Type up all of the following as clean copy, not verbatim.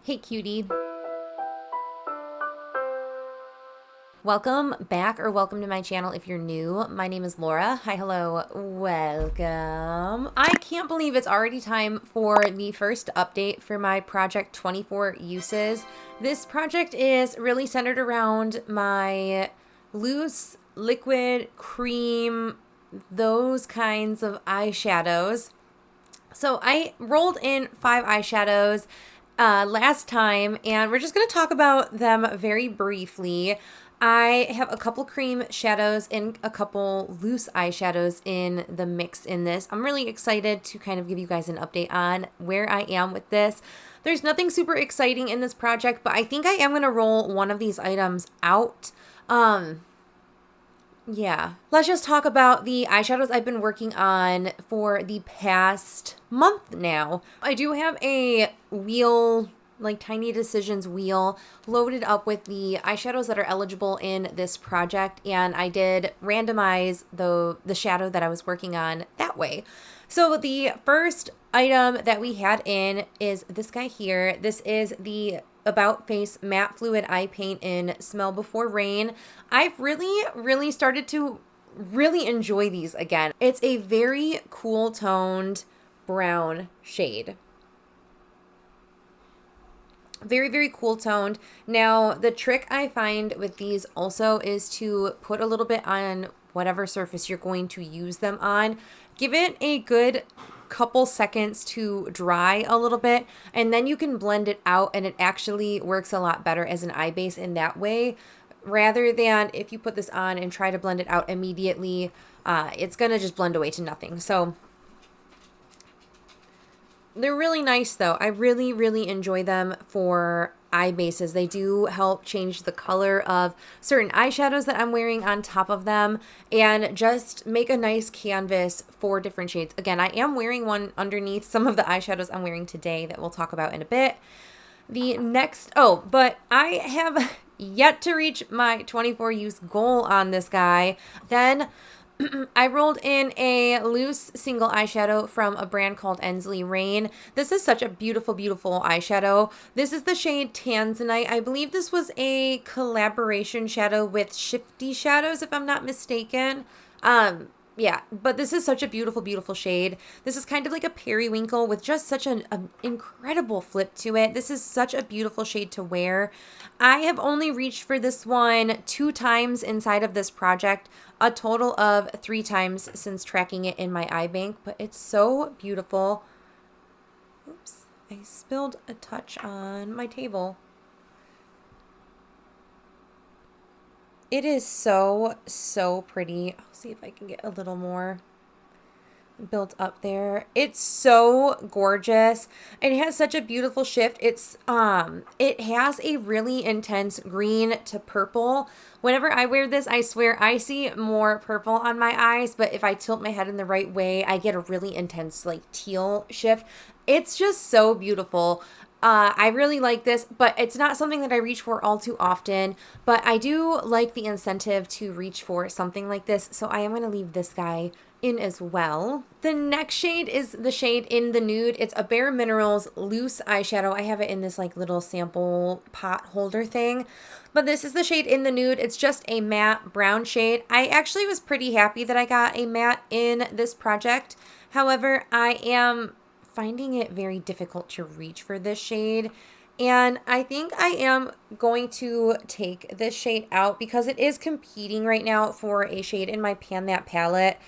Hey cutie. Welcome back or welcome to my channel if you're new. My name is Laura. Hi, hello, welcome. I can't believe it's already time for the first update for my Project 24 uses. This project is really centered around my loose, liquid, cream, those kinds of eyeshadows. So I rolled in 5 eyeshadows last time, and we're just going to talk about them very briefly. I have a couple cream shadows and a couple loose eyeshadows in the mix in this. I'm really excited to kind of give you guys an update on where I am with this. There's nothing super exciting in this project, but I think I am going to roll one of these items out. Yeah, let's just talk about the eyeshadows I've been working on for the past month now. I do have a wheel, like Tiny Decisions wheel, loaded up with the eyeshadows that are eligible in this project, and I did randomize the shadow that I was working on that way. So the first item that we had in is this guy here. This is the About Face Matte Fluid Eye Paint in Smell Before Rain. I've really started to really enjoy these again. It's a very cool toned brown shade. Very cool toned. Now, the trick I find with these also is to put a little bit on whatever surface you're going to use them on. Give it a good couple seconds to dry a little bit, and then you can blend it out, and it actually works a lot better as an eye base in that way, rather than if you put this on and try to blend it out immediately. It's gonna just blend away to nothing. So they're really nice though. I really enjoy them for eye bases. They do help change the color of certain eyeshadows that I'm wearing on top of them and just make a nice canvas for different shades. Again, I am wearing one underneath some of the eyeshadows I'm wearing today that we'll talk about in a bit. The next, but I have yet to reach my 24 use goal on this guy. Then I rolled in a loose single eyeshadow from a brand called Ensley Rain. This is such a beautiful eyeshadow. This is the shade Tanzanite. I believe this was a collaboration shadow with Shifty Shadows, if I'm not mistaken. Yeah, but this is such a beautiful shade. This is kind of like a periwinkle with just such an incredible flip to it. This is such a beautiful shade to wear. I have only reached for this one 2 times inside of this project, a total of 3 times since tracking it in my eye bank, but it's so beautiful. Oops, I spilled a touch on my table. It is so pretty. I'll see if I can get a little more built up there. It's so gorgeous. It has such a beautiful shift. It has a really intense green to purple. Whenever I wear this, I swear I see more purple on my eyes, but if I tilt my head in the right way, I get a really intense like teal shift. It's just so beautiful. I really like this, but it's not something that I reach for all too often, but I do like the incentive to reach for something like this, so I am going to leave this guy in as well. The next shade is the shade In the Nude. It's a BareMinerals loose eyeshadow. I have it in this like little sample pot holder thing, but this is the shade In the Nude. It's just a matte brown shade. I actually was pretty happy that I got a matte in this project. However, I am finding it very difficult to reach for this shade, and I think I am going to take this shade out because it is competing right now for a shade in my Pan That palette,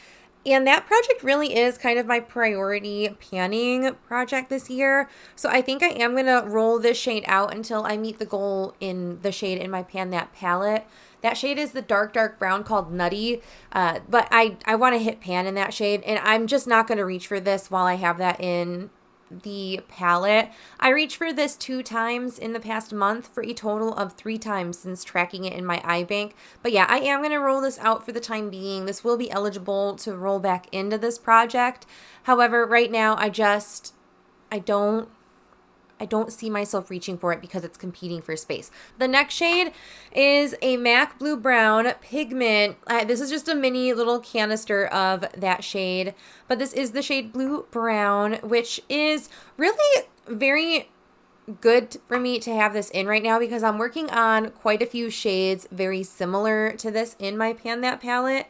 and that project really is kind of my priority panning project this year. So I think I am going to roll this shade out until I meet the goal in the shade in my Pan That palette. That shade is the dark brown called Nutty, but I want to hit pan in that shade, and I'm just not going to reach for this while I have that in the palette. I reached for this 2 times in the past month for a total of 3 times since tracking it in my eye bank. But yeah, I am going to roll this out for the time being. This will be eligible to roll back into this project. However, right now I don't see myself reaching for it because it's competing for space. The next shade is a MAC Blue Brown pigment. This is just a mini little canister of that shade, but this is the shade Blue Brown, which is really very good for me to have this in right now because I'm working on quite a few shades very similar to this in my Pan That palette.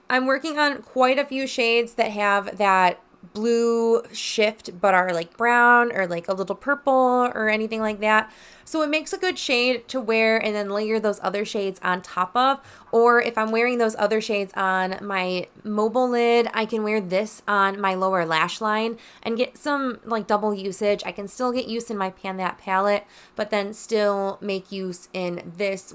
I'm working on quite a few shades that have that blue shift but are like brown or like a little purple or anything like that. So it makes a good shade to wear and then layer those other shades on top of. Or if I'm wearing those other shades on my mobile lid, I can wear this on my lower lash line and get some like double usage. I can still get use in my Pan That palette, but then still make use in this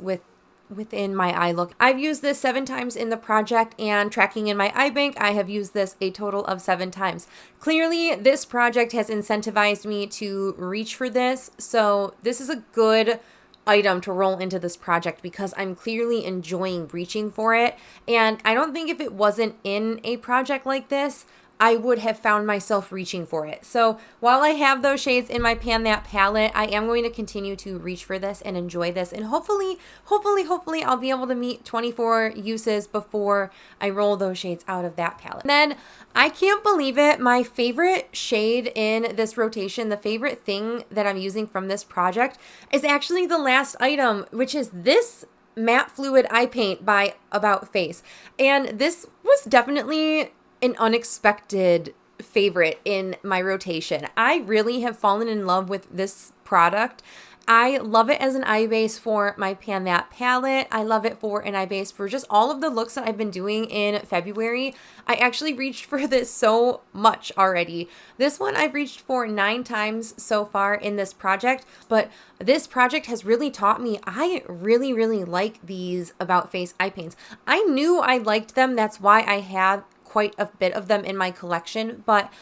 within my eye look. I've used this 7 times in the project, and tracking in my eye bank, I have used this a total of 7 times. Clearly, this project has incentivized me to reach for this, so this is a good item to roll into this project because I'm clearly enjoying reaching for it. And I don't think if it wasn't in a project like this, I would have found myself reaching for it. So while I have those shades in my Pan That palette, I am going to continue to reach for this and enjoy this. And hopefully, I'll be able to meet 24 uses before I roll those shades out of that palette. And then I can't believe it. My favorite shade in this rotation, the favorite thing that I'm using from this project is actually the last item, which is this matte fluid eye paint by About Face. And this was definitely an unexpected favorite in my rotation. I really have fallen in love with this product. I love it as an eye base for my Pan That palette. I love it for an eye base for just all of the looks that I've been doing in February. I actually reached for this so much already. This one I've reached for 9 times so far in this project, but this project has really taught me I really like these About Face eye paints. I knew I liked them. That's why I had quite a bit of them in my collection, but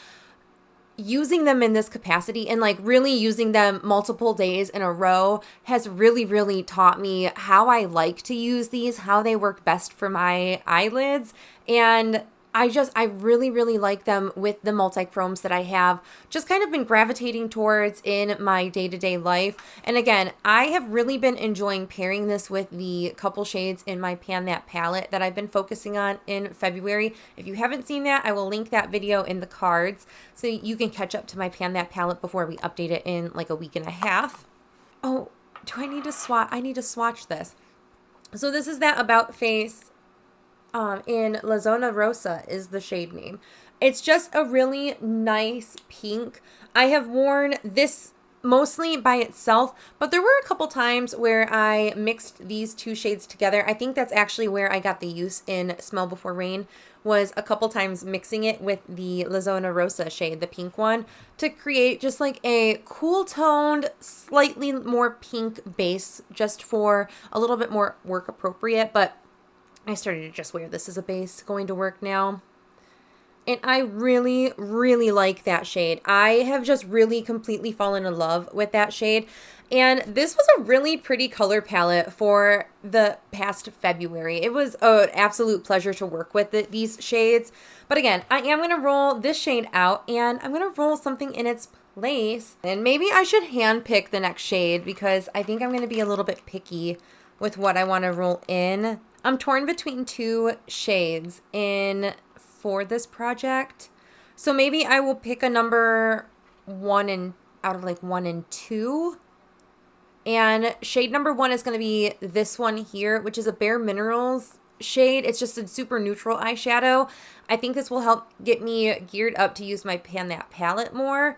using them in this capacity and like really using them multiple days in a row has really taught me how I like to use these, how they work best for my eyelids. And I really like them with the multi-chromes that I have just kind of been gravitating towards in my day-to-day life. And again, I have really been enjoying pairing this with the couple shades in my Pan That palette that I've been focusing on in February. If you haven't seen that, I will link that video in the cards so you can catch up to my Pan That palette before we update it in like a week and a half. Oh, do I need to swatch? I need to swatch this. So this is that About Face in Zona Rosa is the shade name. It's just a really nice pink. I have worn this mostly by itself, but there were a couple times where I mixed these 2 shades together. I think that's actually where I got the use in Smell Before Rain, was a couple times mixing it with the Zona Rosa shade, the pink one, to create just like a cool toned, slightly more pink base, just for a little bit more work appropriate. But I started to just wear this as a base going to work now. And I really like that shade. I have just really completely fallen in love with that shade. And this was a really pretty color palette for the past February. It was an absolute pleasure to work with these shades. But again, I am going to roll this shade out and I'm going to roll something in its place. And maybe I should hand pick the next shade because I think I'm going to be a little bit picky with what I want to roll in. I'm torn between 2 shades for this project. So maybe I will pick a number 1 and out of like 1 and 2. And shade number 1 is going to be this one here, which is a BareMinerals shade. It's just a super neutral eyeshadow. I think this will help get me geared up to use my Pan That palette more.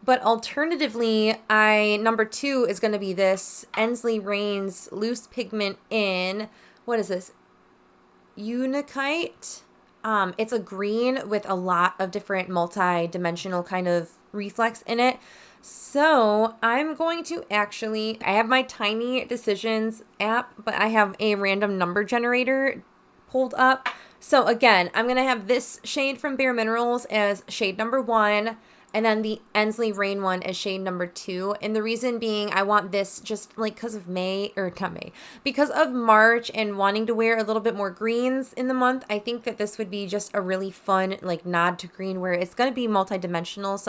But alternatively, number 2 is going to be this Ninhydrin Loose Pigment in, what is this? Unakite. It's a green with a lot of different multi-dimensional kind of reflex in it. So I'm going to I have my Tiny Decisions app, but I have a random number generator pulled up. So again, I'm going to have this shade from BareMinerals as shade number 1. And then the Ninhydrin one is shade number 2. And the reason being I want this just like because of because of March and wanting to wear a little bit more greens in the month. I think that this would be just a really fun like nod to green where it's going to be multi-dimensional.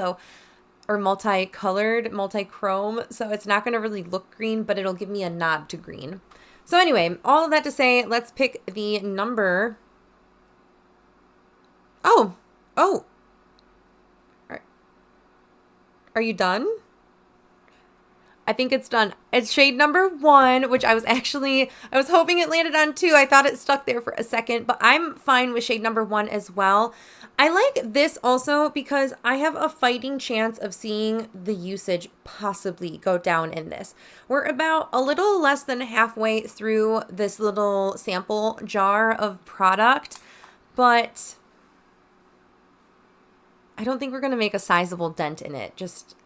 Or multicolored, multi-chrome. So it's not going to really look green, but it'll give me a nod to green. So anyway, all of that to say, let's pick the number. Oh. Are you done? I think it's done. It's shade number 1, which I was hoping it landed on 2. I thought it stuck there for a second, but I'm fine with shade number 1 as well. I like this also because I have a fighting chance of seeing the usage possibly go down in this. We're about a little less than halfway through this little sample jar of product, but I don't think we're going to make a sizable dent in it, just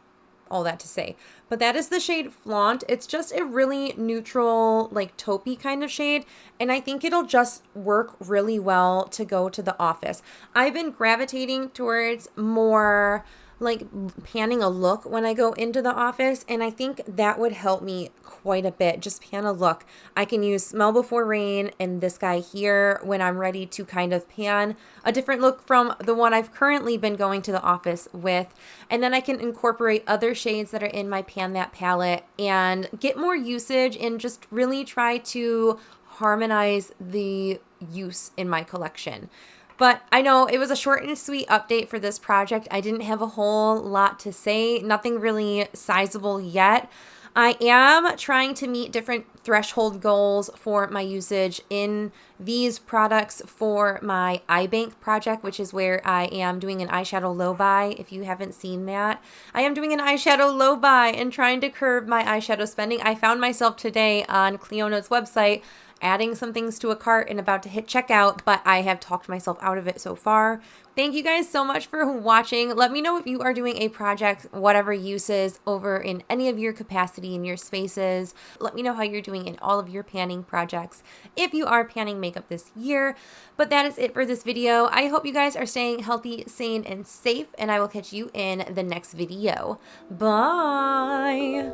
all that to say. But that is the shade Flaunt. It's just a really neutral, like taupey kind of shade, and I think it'll just work really well to go to the office. I've been gravitating towards more like panning a look when I go into the office, and I think that would help me quite a bit. Just pan a look. I can use Smell Before Rain and this guy here when I'm ready to kind of pan a different look from the one I've currently been going to the office with, and then I can incorporate other shades that are in my Pan That palette and get more usage and just really try to harmonize the use in my collection. But I know it was a short and sweet update for this project. I didn't have a whole lot to say, nothing really sizable yet. I am trying to meet different threshold goals for my usage in these products for my eye bank project, which is where I am doing an eyeshadow low buy. If you haven't seen that, I am doing an eyeshadow low buy and trying to curb my eyeshadow spending. I found myself today on Cleona's website adding some things to a cart and about to hit checkout, but I have talked myself out of it so far. Thank you guys so much for watching. Let me know if you are doing a project, whatever uses, over in any of your capacity in your spaces. Let me know how you're doing in all of your panning projects if you are panning makeup this year. But that is it for this video. I hope you guys are staying healthy, sane, and safe, and I will catch you in the next video. Bye!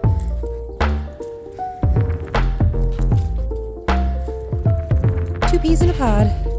2 peas in a pod.